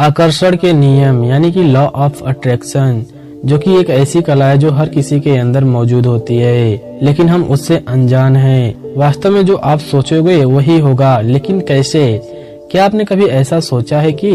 आकर्षण के नियम यानी कि लॉ ऑफ अट्रैक्शन, जो कि एक ऐसी कला है जो हर किसी के अंदर मौजूद होती है, लेकिन हम उससे अनजान हैं। वास्तव में जो आप सोचोगे वही होगा, लेकिन कैसे? क्या आपने कभी ऐसा सोचा है कि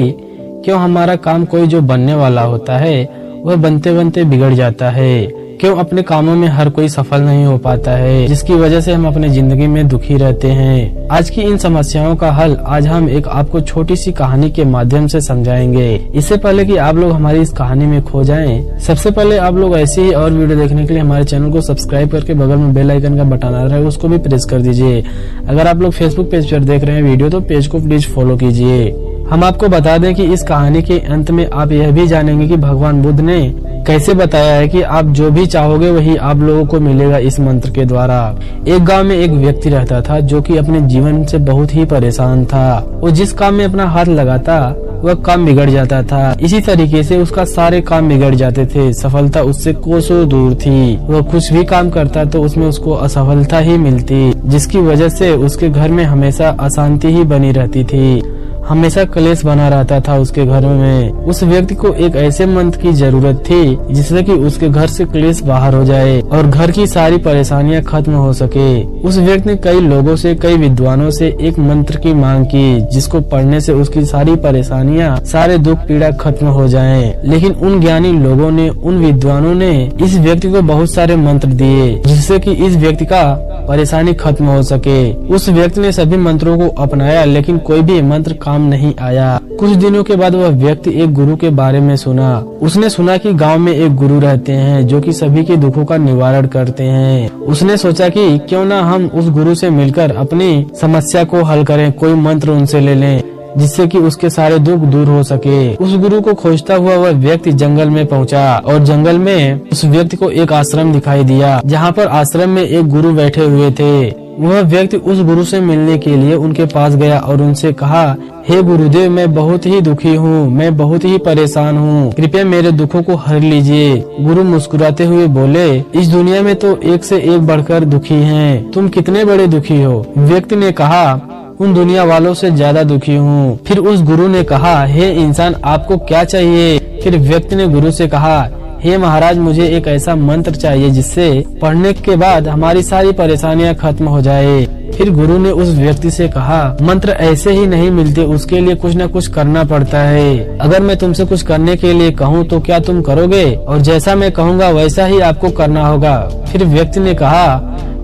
क्यों हमारा काम कोई जो बनने वाला होता है वह बनते बनते बिगड़ जाता है? क्यों अपने कामों में हर कोई सफल नहीं हो पाता है, जिसकी वजह से हम अपनी जिंदगी में दुखी रहते हैं? आज की इन समस्याओं का हल आज हम एक आपको छोटी सी कहानी के माध्यम से समझाएंगे। इससे पहले कि आप लोग हमारी इस कहानी में खो जाएं, सबसे पहले आप लोग ऐसी ही और वीडियो देखने के लिए हमारे चैनल को सब्सक्राइब करके बगल में बेल आइकन का बटन आ रहा है उसको भी प्रेस कर दीजिए। अगर आप लोग फेसबुक पेज पर देख रहे हैं वीडियो तो पेज को प्लीज फॉलो कीजिए। हम आपको बता दें कि इस कहानी के अंत में आप यह भी जानेंगे कि भगवान बुद्ध ने कैसे बताया है कि आप जो भी चाहोगे वही आप लोगों को मिलेगा इस मंत्र के द्वारा। एक गांव में एक व्यक्ति रहता था जो कि अपने जीवन से बहुत ही परेशान था। वो जिस काम में अपना हाथ लगाता वह काम बिगड़ जाता था। इसी तरीके से उसका सारे काम बिगड़ जाते थे। सफलता उससे कोसों दूर थी। वह कुछ भी काम करता तो उसमें उसको असफलता ही मिलती, जिसकी वजह से उसके घर में हमेशा अशांति ही बनी रहती थी। हमेशा क्लेश बना रहता था उसके घर में। उस व्यक्ति को एक ऐसे मंत्र की जरूरत थी जिससे कि उसके घर से क्लेश बाहर हो जाए और घर की सारी परेशानियां खत्म हो सके। उस व्यक्ति ने कई लोगों से, कई विद्वानों से एक मंत्र की मांग की जिसको पढ़ने से उसकी सारी परेशानियां, सारे दुख पीड़ा खत्म हो जाएं। लेकिन उन ज्ञानी लोगों ने, उन विद्वानों ने इस व्यक्ति को बहुत सारे मंत्र दिए जिससे कि इस व्यक्ति का परेशानी खत्म हो सके। उस व्यक्ति ने सभी मंत्रों को अपनाया लेकिन कोई भी मंत्र काम नहीं आया। कुछ दिनों के बाद वह व्यक्ति एक गुरु के बारे में सुना। उसने सुना कि गांव में एक गुरु रहते हैं जो कि सभी के दुखों का निवारण करते हैं। उसने सोचा कि क्यों ना हम उस गुरु से मिलकर अपनी समस्या को हल करें, कोई मंत्र उनसे ले लें जिससे कि उसके सारे दुख दूर हो सके। उस गुरु को खोजता हुआ वह व्यक्ति जंगल में पहुंचा और जंगल में उस व्यक्ति को एक आश्रम दिखाई दिया जहां पर आश्रम में एक गुरु बैठे हुए थे। वह व्यक्ति उस गुरु से मिलने के लिए उनके पास गया और उनसे कहा, हे गुरुदेव, मैं बहुत ही दुखी हूँ, मैं बहुत ही परेशान हूँ, कृपया मेरे दुखों को हर लीजिए। गुरु मुस्कुराते हुए बोले, इस दुनिया में तो एक से एक बढ़कर दुखी हैं, तुम कितने बड़े दुखी हो? व्यक्ति ने कहा, उन दुनिया वालों से ज्यादा दुखी हूँ। फिर उस गुरु ने कहा, हे इंसान, आपको क्या चाहिए? फिर व्यक्ति ने गुरु से कहा, हे महाराज, मुझे एक ऐसा मंत्र चाहिए जिससे पढ़ने के बाद हमारी सारी परेशानियां खत्म हो जाए। फिर गुरु ने उस व्यक्ति से कहा, मंत्र ऐसे ही नहीं मिलते, उसके लिए कुछ न कुछ करना पड़ता है। अगर मैं तुमसे कुछ करने के लिए कहूँ तो क्या तुम करोगे? और जैसा मैं कहूँगा वैसा ही आपको करना होगा। फिर व्यक्ति ने कहा,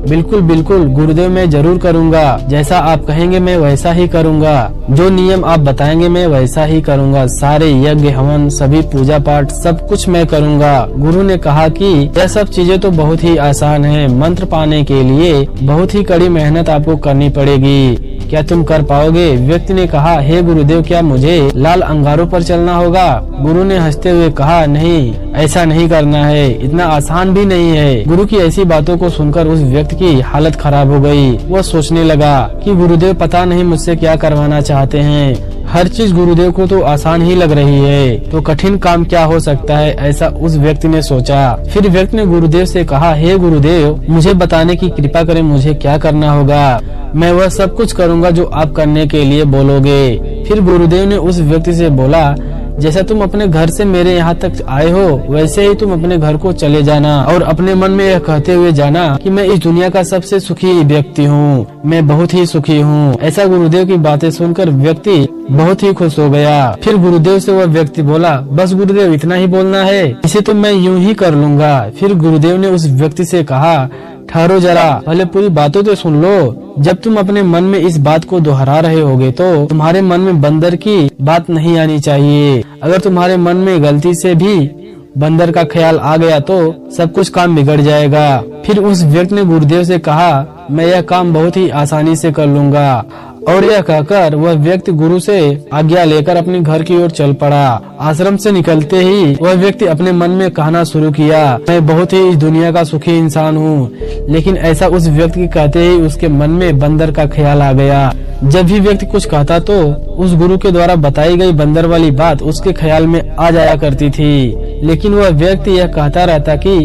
बिल्कुल बिल्कुल गुरुदेव, मैं जरूर करूँगा, जैसा आप कहेंगे मैं वैसा ही करूँगा, जो नियम आप बताएंगे मैं वैसा ही करूँगा, सारे यज्ञ हवन, सभी पूजा पाठ, सब कुछ मैं करूँगा। गुरु ने कहा कि यह सब चीजें तो बहुत ही आसान है, मंत्र पाने के लिए बहुत ही कड़ी मेहनत आपको करनी पड़ेगी, क्या तुम कर पाओगे? व्यक्ति ने कहा, हे गुरुदेव, क्या मुझे लाल अंगारों पर चलना होगा? गुरु ने हंसते हुए कहा, नहीं, ऐसा नहीं करना है, इतना आसान भी नहीं है। गुरु की ऐसी बातों को सुनकर उस व्यक्ति की हालत खराब हो गई। वह सोचने लगा कि गुरुदेव पता नहीं मुझसे क्या करवाना चाहते हैं। हर चीज गुरुदेव को तो आसान ही लग रही है, तो कठिन काम क्या हो सकता है, ऐसा उस व्यक्ति ने सोचा। फिर व्यक्ति ने गुरुदेव से कहा, हे गुरुदेव, मुझे बताने की कृपा करें, मुझे क्या करना होगा? मैं वह सब कुछ करूँगा जो आप करने के लिए बोलोगे। फिर गुरुदेव ने उस व्यक्ति से बोला, जैसा तुम अपने घर से मेरे यहाँ तक आए हो वैसे ही तुम अपने घर को चले जाना और अपने मन में यह कहते हुए जाना कि मैं इस दुनिया का सबसे सुखी व्यक्ति हूँ, मैं बहुत ही सुखी हूँ। ऐसा गुरुदेव की बातें सुनकर व्यक्ति बहुत ही खुश हो गया। फिर गुरुदेव से वह व्यक्ति बोला, बस गुरुदेव, इतना ही बोलना है, इसे तो मैं यूं ही कर लूँगा। फिर गुरुदेव ने उस व्यक्ति से कहा, ठहरो जरा, पहले पूरी बातों तो सुन लो। जब तुम अपने मन में इस बात को दोहरा रहे होगे तो तुम्हारे मन में बंदर की बात नहीं आनी चाहिए। अगर तुम्हारे मन में गलती से भी बंदर का ख्याल आ गया तो सब कुछ काम बिगड़ जाएगा। फिर उस व्यक्ति ने गुरुदेव से कहा, मैं यह काम बहुत ही आसानी से कर लूँगा। और यह कहकर वह व्यक्ति गुरु से आज्ञा लेकर अपने घर की ओर चल पड़ा। आश्रम से निकलते ही वह व्यक्ति अपने मन में कहना शुरू किया, मैं बहुत ही इस दुनिया का सुखी इंसान हूँ। लेकिन ऐसा उस व्यक्ति के कहते ही उसके मन में बंदर का ख्याल आ गया। जब भी व्यक्ति कुछ कहता तो उस गुरु के द्वारा बताई गई बंदर वाली बात उसके ख्याल में आ जाया करती थी। लेकिन वह व्यक्ति यह कहता रहता कि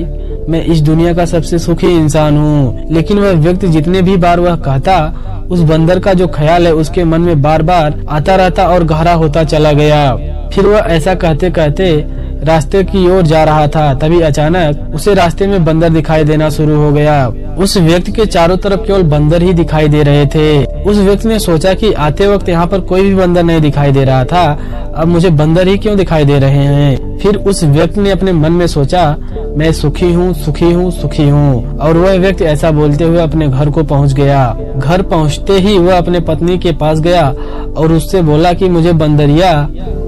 मैं इस दुनिया का सबसे सुखी इंसान हूँ। लेकिन वह व्यक्ति जितने भी बार वह कहता, उस बंदर का जो ख्याल है उसके मन में बार बार आता रहता और गहरा होता चला गया। फिर वह ऐसा कहते कहते रास्ते की ओर जा रहा था, तभी अचानक उसे रास्ते में बंदर दिखाई देना शुरू हो गया। उस व्यक्ति के चारों तरफ केवल बंदर ही दिखाई दे रहे थे। उस व्यक्ति ने सोचा कि आते वक्त यहाँ पर कोई भी बंदर नहीं दिखाई दे रहा था, अब मुझे बंदर ही क्यों दिखाई दे रहे हैं। फिर उस व्यक्ति ने अपने मन में सोचा, मैं सुखी हूँ, सुखी हूँ, सुखी हूँ। और वह व्यक्ति ऐसा बोलते हुए अपने घर को पहुँच गया। घर पहुँचते ही वह अपने पत्नी के पास गया और उससे बोला कि मुझे बंदरिया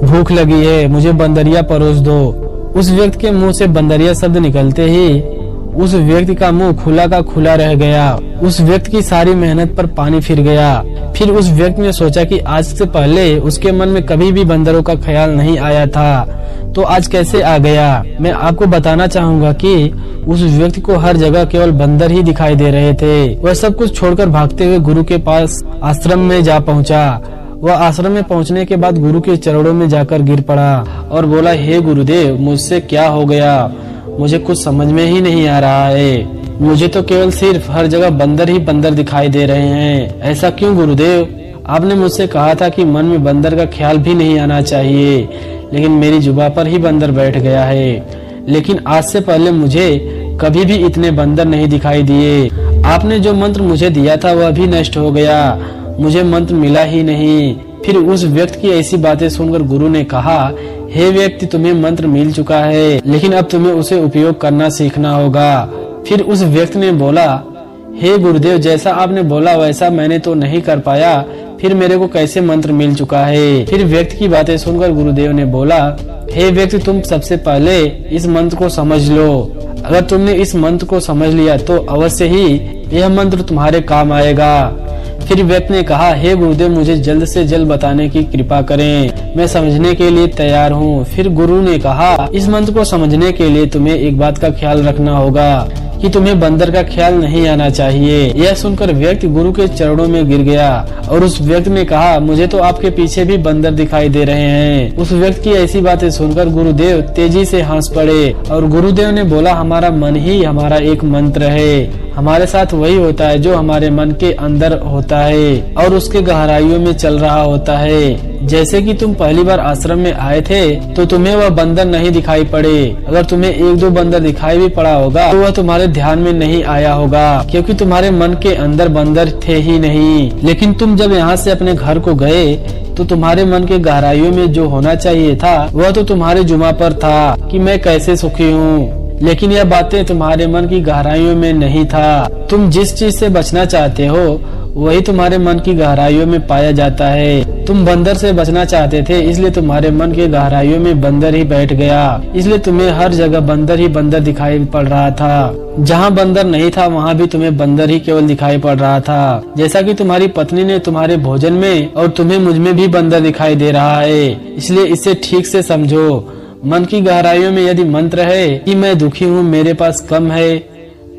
भूख लगी है, मुझे बंदरिया परोस दो। उस व्यक्ति के मुंह से बंदरिया शब्द निकलते ही उस व्यक्ति का मुंह खुला का खुला रह गया। उस व्यक्ति की सारी मेहनत पर पानी फिर गया। फिर उस व्यक्ति ने सोचा कि आज से पहले उसके मन में कभी भी बंदरों का ख्याल नहीं आया था, तो आज कैसे आ गया। मैं आपको बताना चाहूँगा कि उस व्यक्ति को हर जगह केवल बंदर ही दिखाई दे रहे थे। वह सब कुछ छोड़कर भागते हुए गुरु के पास आश्रम में जा पहुँचा। वह आश्रम में पहुंचने के बाद गुरु के चरणों में जाकर गिर पड़ा और बोला, हे गुरुदेव, मुझसे क्या हो गया, मुझे कुछ समझ में ही नहीं आ रहा है। मुझे तो केवल सिर्फ हर जगह बंदर ही बंदर दिखाई दे रहे हैं। ऐसा क्यों गुरुदेव? आपने मुझसे कहा था कि मन में बंदर का ख्याल भी नहीं आना चाहिए, लेकिन मेरी जुबान पर ही बंदर बैठ गया है। लेकिन आज से पहले मुझे कभी भी इतने बंदर नहीं दिखाई दिए। आपने जो मंत्र मुझे दिया था वह भी नष्ट हो गया, मुझे मंत्र मिला ही नहीं। फिर उस व्यक्ति की ऐसी बातें सुनकर गुरु ने कहा, हे व्यक्ति, तुम्हें मंत्र मिल चुका है, लेकिन अब तुम्हें उसे उपयोग करना सीखना होगा। फिर उस व्यक्ति ने बोला, हे गुरुदेव, जैसा आपने बोला वैसा मैंने तो नहीं कर पाया, फिर मेरे को कैसे मंत्र मिल चुका है। फिर व्यक्ति की बातें सुनकर गुरुदेव ने बोला, हे व्यक्ति, तुम सबसे पहले इस मंत्र को समझ लो। अगर तुमने इस मंत्र को समझ लिया तो अवश्य ही यह मंत्र तुम्हारे काम आएगा। फिर व्यक्ति ने कहा, हे गुरुदेव, मुझे जल्द से जल्द बताने की कृपा करें, मैं समझने के लिए तैयार हूँ। फिर गुरु ने कहा, इस मंत्र को समझने के लिए तुम्हें एक बात का ख्याल रखना होगा कि तुम्हें बंदर का ख्याल नहीं आना चाहिए। यह सुनकर व्यक्ति गुरु के चरणों में गिर गया और उस व्यक्ति ने कहा, मुझे तो आपके पीछे भी बंदर दिखाई दे रहे हैं। उस व्यक्ति की ऐसी बातें सुनकर गुरुदेव तेजी से हंस पड़े और गुरुदेव ने बोला, हमारा मन ही हमारा एक मंत्र है। हमारे साथ वही होता है जो हमारे मन के अंदर होता है और उसके गहराइयों में चल रहा होता है। जैसे कि तुम पहली बार आश्रम में आए थे तो तुम्हें वह बंदर नहीं दिखाई पड़े। अगर तुम्हें एक दो बंदर दिखाई भी पड़ा होगा तो वह तुम्हारे ध्यान में नहीं आया होगा, क्योंकि तुम्हारे मन के अंदर बंदर थे ही नहीं। लेकिन तुम जब यहाँ से अपने घर को गए तो तुम्हारे मन के गहराइयों में जो होना चाहिए था वह तो तुम्हारे जुमा पर था कि मैं कैसे सुखी हूँ, लेकिन यह बातें तुम्हारे मन की गहराइयों में नहीं था। तुम जिस चीज से बचना चाहते हो वही तुम्हारे मन की गहराइयों में पाया जाता है। तुम बंदर से बचना चाहते थे, इसलिए तुम्हारे मन के गहराइयों में बंदर ही बैठ गया, इसलिए तुम्हें हर जगह बंदर ही बंदर दिखाई पड़ रहा था। जहाँ बंदर नहीं था वहाँ भी तुम्हें बंदर ही केवल दिखाई पड़ रहा था। जैसा कि तुम्हारी पत्नी ने तुम्हारे भोजन में और तुम्हें मुझ में भी बंदर दिखाई दे रहा है। इसलिए इसे ठीक से समझो। मन की गहराइयों में यदि मंत्र है कि मैं दुखी हूँ, मेरे पास कम है,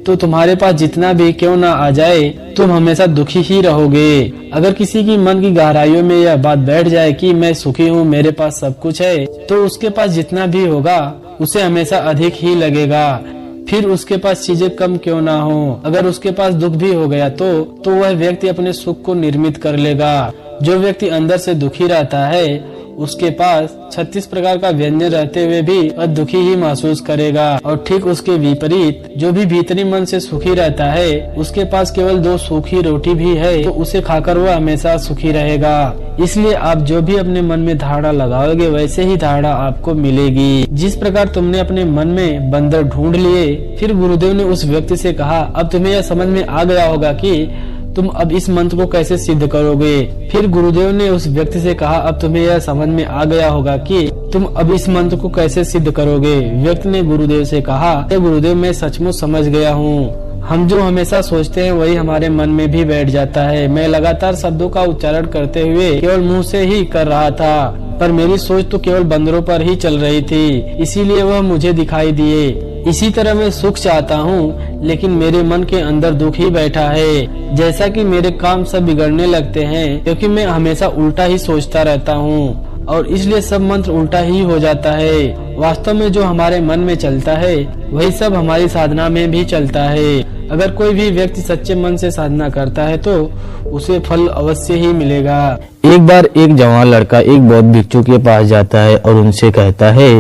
तो तुम्हारे पास जितना भी क्यों ना आ जाए तुम हमेशा दुखी ही रहोगे। अगर किसी की मन की गहराइयों में यह बात बैठ जाए कि मैं सुखी हूँ, मेरे पास सब कुछ है, तो उसके पास जितना भी होगा उसे हमेशा अधिक ही लगेगा। फिर उसके पास चीजें कम क्यों ना हो, अगर उसके पास दुख भी हो गया तो वह व्यक्ति अपने सुख को निर्मित कर लेगा। जो व्यक्ति अंदर से दुखी रहता है उसके पास 36 प्रकार का व्यंजन रहते हुए भी वह दुखी ही महसूस करेगा, और ठीक उसके विपरीत जो भी भीतरी मन से सुखी रहता है उसके पास केवल 2 सूखी रोटी भी है तो उसे खाकर वह हमेशा सुखी रहेगा। इसलिए आप जो भी अपने मन में धारणा लगाओगे वैसे ही धारणा आपको मिलेगी। जिस प्रकार तुमने अपने मन में बंदर ढूंढ लिए। फिर गुरुदेव ने उस व्यक्ति से कहा, अब तुम्हें यह समझ में आ गया होगा कि तुम अब इस मंत्र को कैसे सिद्ध करोगे। फिर गुरुदेव ने उस व्यक्ति से कहा, अब तुम्हें यह समझ में आ गया होगा कि तुम अब इस मंत्र को कैसे सिद्ध करोगे। व्यक्ति ने गुरुदेव से कहा, गुरुदेव, मैं सचमुच समझ गया हूँ। हम जो हमेशा सोचते हैं वही हमारे मन में भी बैठ जाता है। मैं लगातार शब्दों का उच्चारण करते हुए केवल मुंह से ही कर रहा था, पर मेरी सोच तो केवल बंदरों पर ही चल रही थी, इसीलिए वह मुझे दिखाई दिए। इसी तरह मैं सुख चाहता हूँ, लेकिन मेरे मन के अंदर दुख ही बैठा है। जैसा कि मेरे काम सब बिगड़ने लगते हैं क्योंकि मैं हमेशा उल्टा ही सोचता रहता हूँ और इसलिए सब मंत्र उल्टा ही हो जाता है। वास्तव में जो हमारे मन में चलता है वही सब हमारी साधना में भी चलता है। अगर कोई भी व्यक्ति सच्चे मन से साधना करता है तो उसे फल अवश्य ही मिलेगा। एक बार एक जवान लड़का एक बौद्ध भिक्षु के पास जाता है और उनसे कहता है,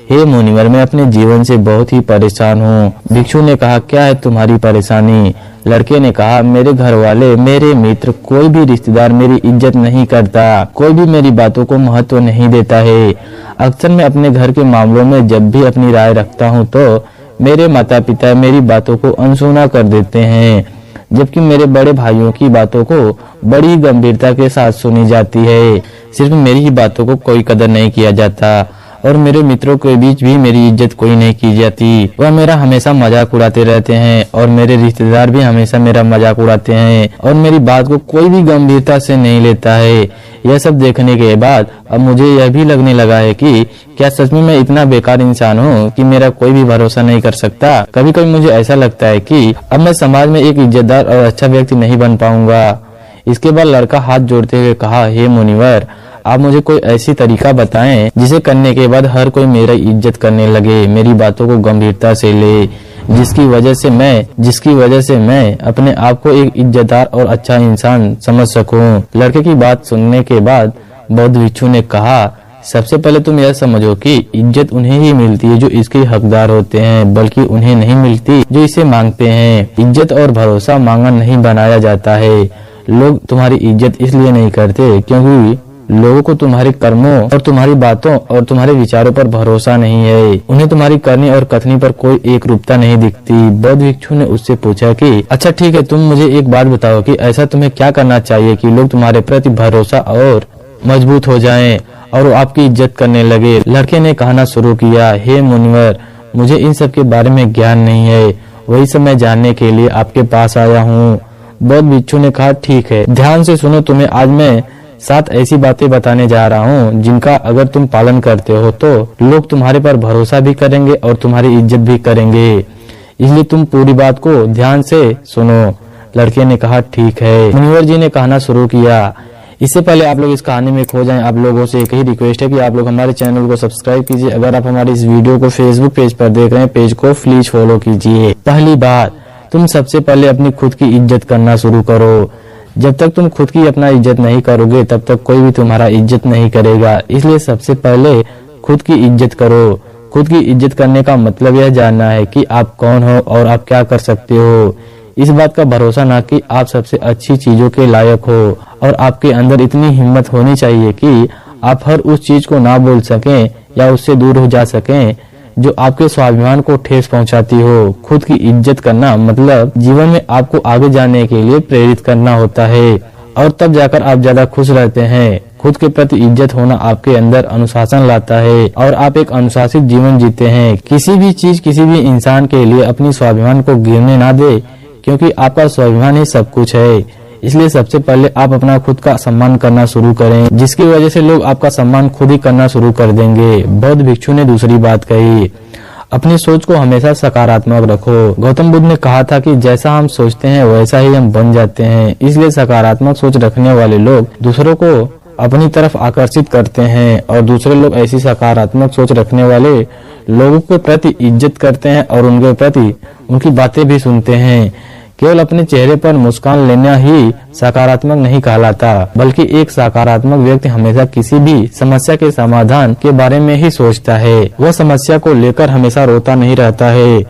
हे मुनिवर, मैं अपने जीवन से बहुत ही परेशान हूँ। भिक्षु ने कहा, क्या है तुम्हारी परेशानी? लड़के ने कहा, मेरे घर वाले, मेरे मित्र, कोई भी रिश्तेदार मेरी इज्जत नहीं करता, कोई भी मेरी बातों को महत्व नहीं देता है। अक्सर मैं अपने घर के मामलों में जब भी अपनी राय रखता हूँ तो मेरे माता पिता मेरी बातों को अनसुना कर देते हैं, जबकि मेरे बड़े भाइयों की बातों को बड़ी गंभीरता के साथ सुनी जाती है। सिर्फ मेरी ही बातों को कोई कदर नहीं किया जाता और मेरे मित्रों के बीच भी मेरी इज्जत कोई नहीं की जाती। वह मेरा हमेशा मजाक उड़ाते रहते हैं और मेरे रिश्तेदार भी हमेशा मेरा मजाक उड़ाते हैं और मेरी बात को कोई भी गंभीरता से नहीं लेता है। यह सब देखने के बाद अब मुझे यह भी लगने लगा है कि क्या सच में मैं इतना बेकार इंसान हूँ कि मेरा कोई भी भरोसा नहीं कर सकता। कभी कभी मुझे ऐसा लगता है कि अब मैं समाज में एक इज्जतदार और अच्छा व्यक्ति नहीं बन पाऊंगा। इसके बाद लड़का हाथ जोड़ते हुए कहा, हे मुनिवर, आप मुझे कोई ऐसी तरीका बताएं जिसे करने के बाद हर कोई मेरी इज्जत करने लगे, मेरी बातों को गंभीरता से ले, जिसकी वजह से मैं अपने आप को एक इज्जतदार और अच्छा इंसान समझ सकूं। लड़के की बात सुनने के बाद बौद्ध भिक्षु ने कहा, सबसे पहले तुम यह समझो कि इज्जत उन्हें ही मिलती है जो इसके हकदार होते हैं, बल्कि उन्हें नहीं मिलती जो इसे मांगते हैं। इज्जत और भरोसा मांगा नहीं बनाया जाता है। लोग तुम्हारी इज्जत इसलिए नहीं करते क्योंकि लोगों को तुम्हारे कर्मों और तुम्हारी बातों और तुम्हारे विचारों पर भरोसा नहीं है। उन्हें तुम्हारी करनी और कथनी पर कोई एक रूपता नहीं दिखती। बौद्ध भिक्षु ने उससे पूछा कि अच्छा ठीक है, तुम मुझे एक बात बताओ कि ऐसा तुम्हें क्या करना चाहिए कि लोग तुम्हारे प्रति भरोसा और मजबूत हो जाएं और वो आपकी इज्जत करने लगे। लड़के ने कहना शुरू किया, हे मुनिवर, मुझे इन सब के बारे में ज्ञान नहीं है, वही सब मैं जानने के लिए आपके पास आया हूँ। बौद्ध भिक्षु ने कहा, ठीक है, ध्यान से सुनो, तुम्हें आज मैं 7 ऐसी बातें बताने जा रहा हूँ जिनका अगर तुम पालन करते हो तो लोग तुम्हारे पर भरोसा भी करेंगे और तुम्हारी इज्जत भी करेंगे, इसलिए तुम पूरी बात को ध्यान से सुनो। लड़के ने कहा, ठीक है। मुनिवर जी ने कहना शुरू किया, इससे पहले आप लोग इस कहानी में खो जाएं, आप लोगों से एक ही रिक्वेस्ट है कि आप लोग हमारे चैनल को सब्सक्राइब कीजिए। अगर आप हमारी इस वीडियो को फेसबुक पेज पर देख रहे हैं, पेज को प्लीज फॉलो कीजिए। पहली बात, तुम सबसे पहले अपनी खुद की इज्जत करना शुरू करो। जब तक तुम खुद की अपना इज्जत नहीं करोगे तब तक कोई भी तुम्हारा इज्जत नहीं करेगा। इसलिए सबसे पहले खुद की इज्जत करो। खुद की इज्जत करने का मतलब यह जानना है कि आप कौन हो और आप क्या कर सकते हो। इस बात का भरोसा ना कि आप सबसे अच्छी चीजों के लायक हो और आपके अंदर इतनी हिम्मत होनी चाहिए कि आप हर उस चीज को ना बोल सकें या उससे दूर हो जा सकें जो आपके स्वाभिमान को ठेस पहुंचाती हो। खुद की इज्जत करना मतलब जीवन में आपको आगे जाने के लिए प्रेरित करना होता है और तब जाकर आप ज्यादा खुश रहते हैं। खुद के प्रति इज्जत होना आपके अंदर अनुशासन लाता है और आप एक अनुशासित जीवन जीते हैं। किसी भी चीज किसी भी इंसान के लिए अपनी स्वाभिमान को गिरने ना दे, क्योंकि आपका स्वाभिमान ही सब कुछ है। इसलिए सबसे पहले आप अपना खुद का सम्मान करना शुरू करें, जिसकी वजह से लोग आपका सम्मान खुद ही करना शुरू कर देंगे। बौद्ध भिक्षु ने दूसरी बात कही, अपनी सोच को हमेशा सकारात्मक रखो। गौतम बुद्ध ने कहा था कि जैसा हम सोचते हैं वैसा ही हम बन जाते हैं। इसलिए सकारात्मक सोच रखने वाले लोग दूसरों को अपनी तरफ आकर्षित करते हैं और दूसरे लोग ऐसी सकारात्मक सोच रखने वाले लोगों के प्रति इज्जत करते हैं और उनके प्रति उनकी बातें भी सुनते हैं। केवल अपने चेहरे पर मुस्कान लेना ही सकारात्मक नहीं कहलाता, बल्कि एक सकारात्मक व्यक्ति हमेशा किसी भी समस्या के समाधान के बारे में ही सोचता है। वह समस्या को लेकर हमेशा रोता नहीं रहता है,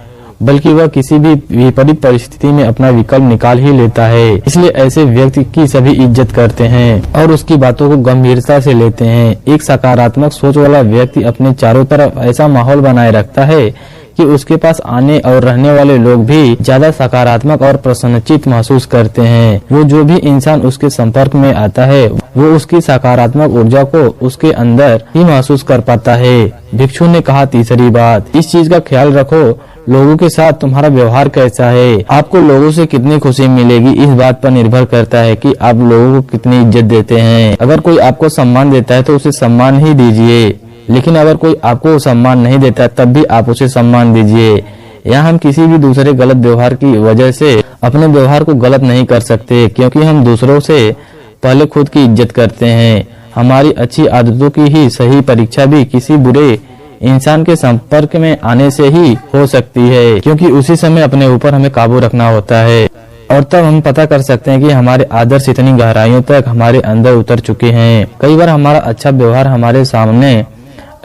बल्कि वह किसी भी विपरीत परिस्थिति में अपना विकल्प निकाल ही लेता है। इसलिए ऐसे व्यक्ति की सभी इज्जत करते हैं और उसकी बातों को गंभीरता से लेते हैं। एक सकारात्मक सोच वाला व्यक्ति अपने चारों तरफ ऐसा माहौल बनाए रखता है कि उसके पास आने और रहने वाले लोग भी ज्यादा सकारात्मक और प्रसन्नचित महसूस करते हैं। वो जो भी इंसान उसके संपर्क में आता है वो उसकी सकारात्मक ऊर्जा को उसके अंदर ही महसूस कर पाता है। भिक्षु ने कहा, तीसरी बात, इस चीज का ख्याल रखो, लोगों के साथ तुम्हारा व्यवहार कैसा है। आपको लोगों से कितनी खुशी मिलेगी इस बात पर निर्भर करता है कि आप लोगों को कितनी इज्जत देते हैं। अगर कोई आपको सम्मान देता है तो उसे सम्मान ही दीजिए, लेकिन अगर कोई आपको सम्मान नहीं देता तब भी आप उसे सम्मान दीजिए। यहाँ हम किसी भी दूसरे गलत व्यवहार की वजह से अपने व्यवहार को गलत नहीं कर सकते, क्योंकि हम दूसरों से पहले खुद की इज्जत करते हैं। हमारी अच्छी आदतों की ही सही परीक्षा भी किसी बुरे इंसान के संपर्क में आने से ही हो सकती है, क्योंकि उसी समय अपने ऊपर हमें काबू रखना होता है और तब हम पता कर सकते हैं कि हमारे आदर्श इतनी गहराइयों तक हमारे अंदर उतर चुके हैं। कई बार हमारा अच्छा व्यवहार हमारे सामने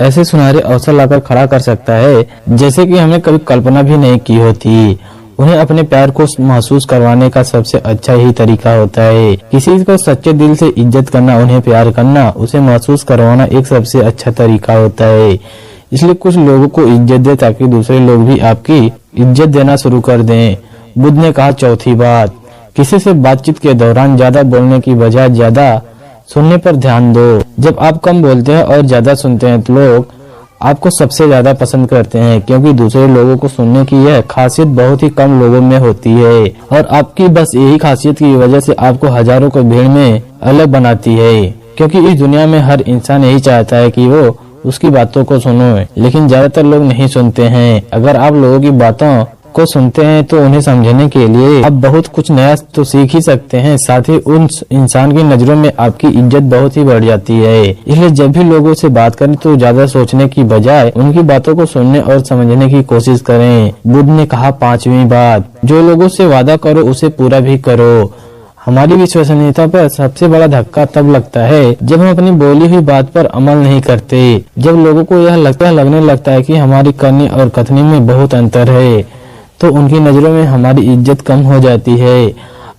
ऐसे सुनहरे अवसर लाकर खड़ा कर सकता है जैसे कि हमने कभी कल्पना भी नहीं की होती। उन्हें अपने प्यार को महसूस करवाने का सबसे अच्छा ही तरीका होता है। किसी को सच्चे दिल से इज्जत करना, उन्हें प्यार करना, उसे महसूस करवाना एक सबसे अच्छा तरीका होता है। इसलिए कुछ लोगों को इज्जत दे ताकि दूसरे लोग भी आपकी इज्जत देना शुरू कर दें। बुद्ध ने कहा चौथी बात, किसी से बातचीत के दौरान ज्यादा बोलने की बजाय ज्यादा सुनने पर ध्यान दो। जब आप कम बोलते हैं और ज्यादा सुनते हैं तो लोग आपको सबसे ज्यादा पसंद करते हैं, क्योंकि दूसरे लोगों को सुनने की यह खासियत बहुत ही कम लोगों में होती है और आपकी बस यही खासियत की वजह से आपको हजारों को भीड़ में अलग बनाती है। क्योंकि इस दुनिया में हर इंसान यही चाहता है कि वो उसकी बातों को सुनो, लेकिन ज्यादातर लोग नहीं सुनते हैं। अगर आप लोगों की बातों को सुनते हैं तो उन्हें समझने के लिए आप बहुत कुछ नया तो सीख ही सकते हैं, साथ ही उन इंसान की नजरों में आपकी इज्जत बहुत ही बढ़ जाती है। इसलिए जब भी लोगों से बात करें तो ज्यादा सोचने की बजाय उनकी बातों को सुनने और समझने की कोशिश करें। बुद्ध ने कहा पांचवी बात, जो लोगों से वादा करो उसे पूरा भी करो। हमारी विश्वसनीयता पर सबसे बड़ा धक्का तब लगता है जब हम अपनी बोली हुई बात पर अमल नहीं करते। जब लोगों को यह लगने लगता है कि हमारी करनी और कथनी में बहुत अंतर है, तो उनकी नजरों में हमारी इज्जत कम हो जाती है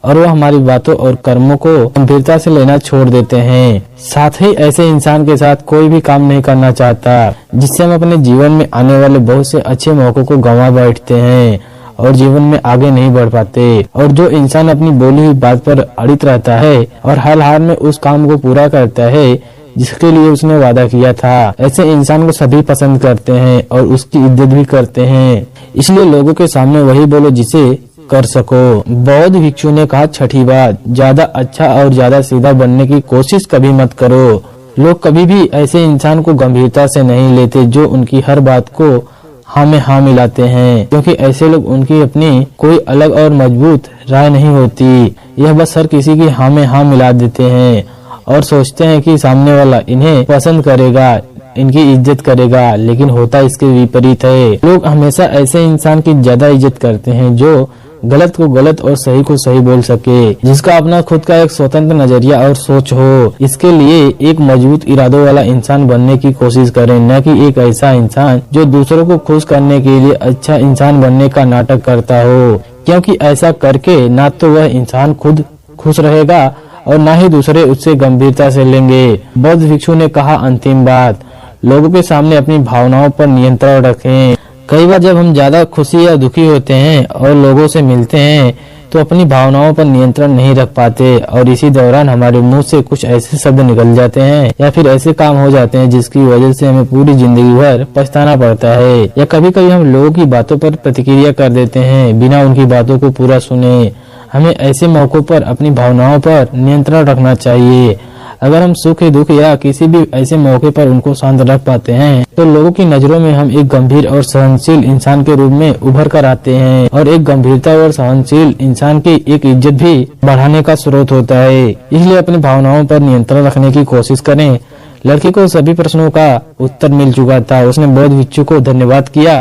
और वो हमारी बातों और कर्मों को गंभीरता से लेना छोड़ देते हैं। साथ ही ऐसे इंसान के साथ कोई भी काम नहीं करना चाहता जिससे हम अपने जीवन में आने वाले बहुत से अच्छे मौकों को गंवा बैठते हैं और जीवन में आगे नहीं बढ़ पाते। और जो इंसान अपनी बोली हुई बात पर अड़ित रहता है और हर हाल में उस काम को पूरा करता है जिसके लिए उसने वादा किया था, ऐसे इंसान को सभी पसंद करते हैं और उसकी इज्जत भी करते हैं। इसलिए लोगों के सामने वही बोलो जिसे कर सको। बौद्ध भिक्षु ने कहा छठी बात, ज्यादा अच्छा और ज्यादा सीधा बनने की कोशिश कभी मत करो। लोग कभी भी ऐसे इंसान को गंभीरता से नहीं लेते जो उनकी हर बात को हाँ में हाँ मिलाते हैं, क्योंकि ऐसे लोग उनकी अपनी कोई अलग और मजबूत राय नहीं होती। यह बस हर किसी की हाँ में हाँ मिला देते हैं और सोचते हैं कि सामने वाला इन्हें पसंद करेगा, इनकी इज्जत करेगा, लेकिन होता इसके विपरीत है। लोग हमेशा ऐसे इंसान की ज्यादा इज्जत करते हैं जो गलत को गलत और सही को सही बोल सके, जिसका अपना खुद का एक स्वतंत्र नजरिया और सोच हो। इसके लिए एक मजबूत इरादों वाला इंसान बनने की कोशिश करें, न कि एक ऐसा इंसान जो दूसरों को खुश करने के लिए अच्छा इंसान बनने का नाटक करता हो, क्योंकि ऐसा करके ना तो वह इंसान खुद खुश रहेगा और ना ही दूसरे उससे गंभीरता से लेंगे। बौद्ध भिक्षु ने कहा अंतिम बात, लोगों के सामने अपनी भावनाओं पर नियंत्रण रखें। कई बार जब हम ज्यादा खुशी या दुखी होते हैं और लोगों से मिलते हैं तो अपनी भावनाओं पर नियंत्रण नहीं रख पाते और इसी दौरान हमारे मुंह से कुछ ऐसे शब्द निकल जाते हैं या फिर ऐसे काम हो जाते हैं जिसकी वजह से हमें पूरी जिंदगी भर पछताना पड़ता है। या कभी कभी हम लोगों की बातों पर प्रतिक्रिया कर देते हैं बिना उनकी बातों को पूरा सुने। हमें ऐसे मौकों पर अपनी भावनाओं पर नियंत्रण रखना चाहिए। अगर हम सुख दुख या किसी भी ऐसे मौके पर उनको शांत रख पाते हैं तो लोगों की नजरों में हम एक गंभीर और सहनशील इंसान के रूप में उभर कर आते हैं और एक गंभीरता और सहनशील इंसान की एक इज्जत भी बढ़ाने का स्रोत होता है। इसलिए अपनी भावनाओं पर नियंत्रण रखने की कोशिश करें। लड़की को सभी प्रश्नों का उत्तर मिल चुका था। उसने बौद्ध भिक्षु को धन्यवाद किया